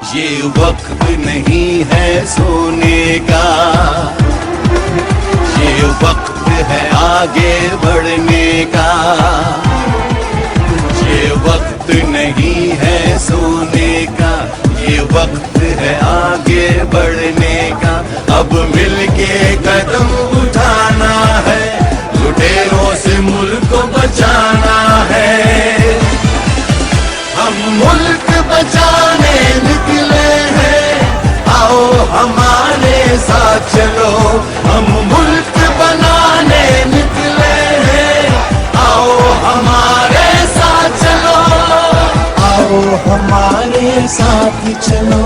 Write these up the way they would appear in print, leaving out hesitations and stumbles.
ये वक्त नहीं है सोने का, ये वक्त है आगे बढ़ने का। ये वक्त नहीं है सोने का, ये वक्त है आगे बढ़ने का। अब मिलके कदम उठाना है, लुटेरों से मुल्क को बचाना है। हम मुल्क बचाने निकले हैं, आओ हमारे साथ चलो। हम मुल्क बनाने निकले हैं, आओ हमारे साथ चलो। आओ हमारे साथ चलो,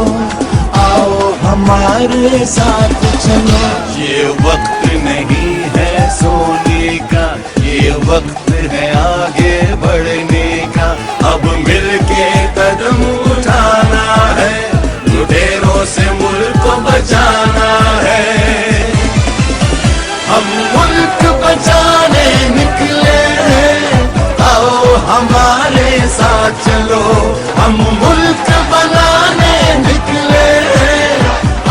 आओ हमारे साथ चलो। ये वक्त नहीं है सोने का, ये वक्त है आगे बढ़ने का। अब मिलके कदम उठाना है, लुटेरों से मुल्क को बचाना है। हम मुल्क बचाने निकले हैं, आओ हमारे साथ चलो। हम मुल्क बनाने निकले हैं,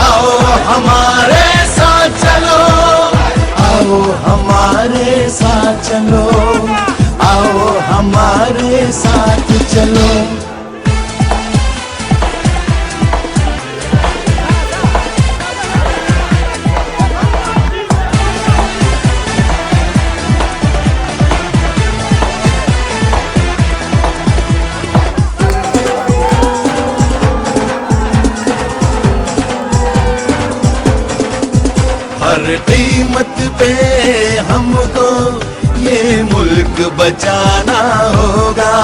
आओ हमारे साथ चलो। आओ हमारे साथ चलो, आओ हमारे साथ चलो। हर कीमत पे हमको ये मुल्क बचाना होगा।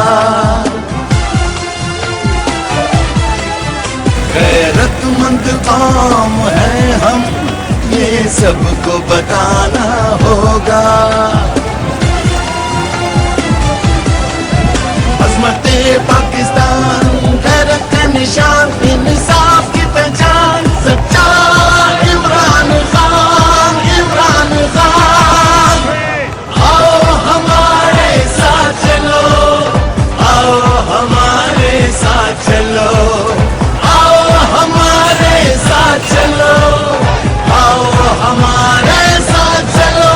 गैरतमंद कौम है हम, ये सबको बताना होगा। अज़मते पाकिस्तान, गैरत का निशान, इंसाफ की पहचान, सच्चा इमरान खान, इमरान खान। आओ हमारे साथ चलो, आओ हमारे साथ चलो। आओ हमारे साथ चलो, आओ हमारे साथ चलो।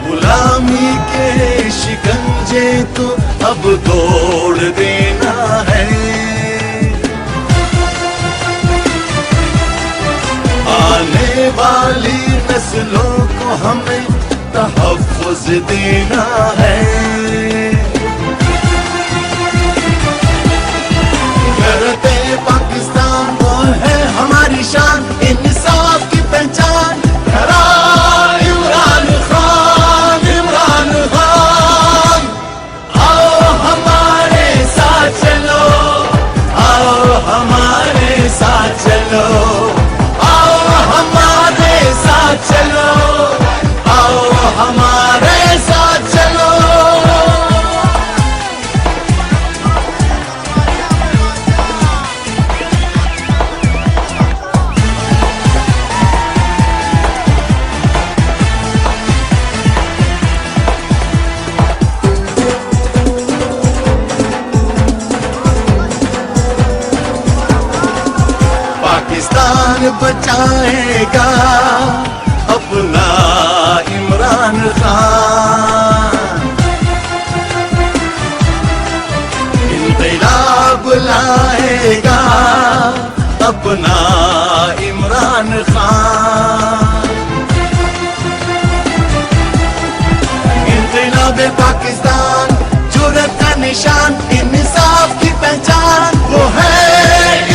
गुलामी के शिकंजे तो अब तोड़ देना है। आने वाली नस्लों को हमें तहफ़्फ़ुज़ देना है। गैरते पाकिस्तान वो है हमारी शान, इंसाफ की पहचान। इमरान खान, इमरान खान। आओ हमारे साथ चलो, आओ हमारे साथ चलो। आओ हमारे साथ चलो, आओ हमारे साथ चलो। पाकिस्तान बचाएगा अपना इमरान खान। इंक़िलाब लाएगा अपना इमरान खान। इंक़िलाब पाकिस्तान, जुर्रत का निशान, इंसाफ की पहचान, वो है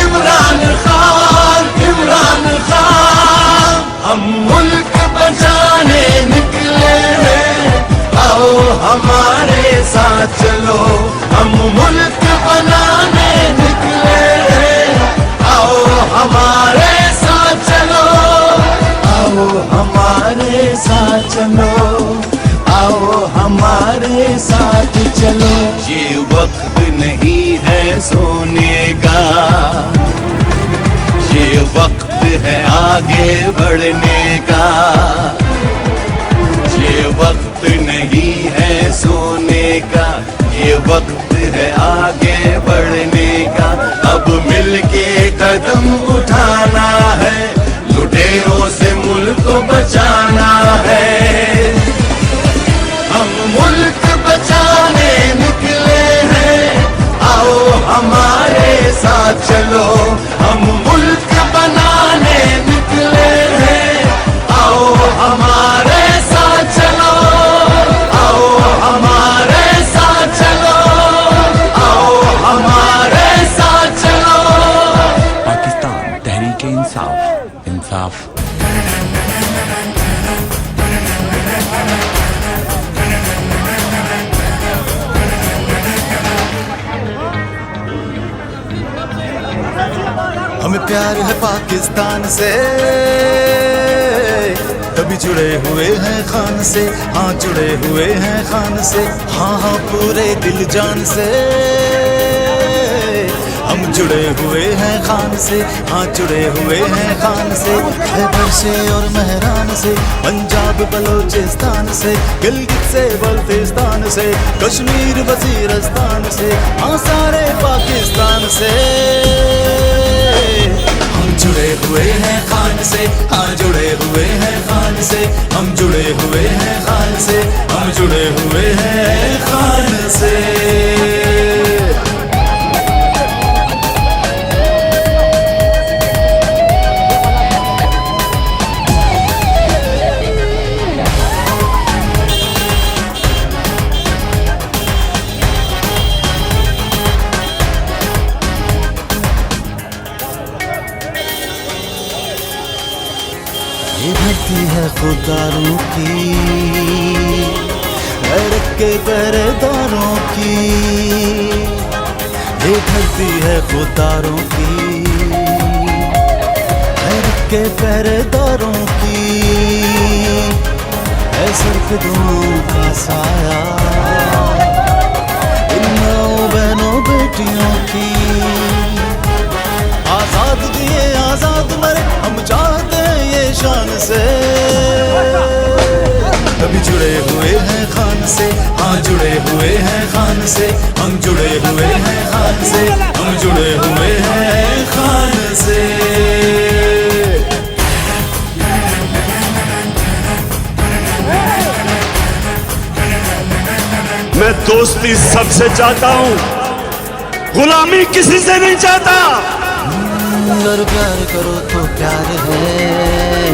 इमरान खान, इमरान खान। हम मुल्क बचाने निकले हैं, आओ हमारे साथ चलो। हम मुल्क बनाने निकले हैं, आओ हमारे साथ चलो। आओ हमारे साथ चलो, आओ हमारे साथ चलो। ये वक्त नहीं है है सोने का। ये वक्त है आगे बढ़ने का, ये वक्त नहीं है सोने का, ये वक्त है आगे बढ़ने का। अब मिलके कदम उठाना है, लुटेरों से मुल्क को बचाना है। हम मुल्क बचाने निकले हैं, आओ हमारे साथ चलो। हम मुल्क बनाने निकले हैं, आओ हमारे साथ चलो। आओ हमारे साथ चलो, आओ हमारे साथ चलो। पाकिस्तान तहरीक-ए-इंसाफ, इंसाफ। हमें प्यार है पाकिस्तान से, तभी जुड़े हुए हैं खान से। हाँ जुड़े हुए हैं खान से, हाँ हाँ पूरे दिल जान से। हम जुड़े हुए हैं खान से, हाँ जुड़े हुए हैं खान से। खैबर से और मेहरान से, पंजाब बलोचिस्तान से, गिलगित से बल्तिस्तान से, कश्मीर वजीरस्तान से, हाँ सारे पाकिस्तान से। हम जुड़े हुए हैं खान से, हाँ जुड़े हुए हैं खान से। हम जुड़े हुए हैं खान से, हम जुड़े हुए हैं खान से। ये धरती है खुदारों की, गैरत के पहरेदारों की। ये धरती है खुदारों की, गैरत के पहरेदारों की। है सर पे दुआओं का साया, इन माओ बहनों बेटियों की। आजाद दिए आजाद मरे, हम चाहते हैं ये शान से। कभी जुड़े हुए हैं खान से, हाँ जुड़े हुए हैं खान से। हम जुड़े हुए हैं खान से, हम जुड़े हुए हैं खान से। मैं दोस्ती सबसे चाहता हूँ, गुलामी किसी से नहीं चाहता। अगर प्यार करो तो प्यार है,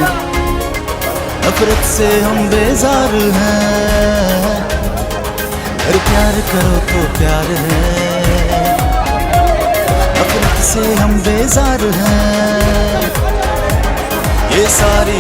नफरत से हम बेजार हैं। अगर प्यार करो तो प्यार है, नफरत से हम बेजार हैं। ये सारी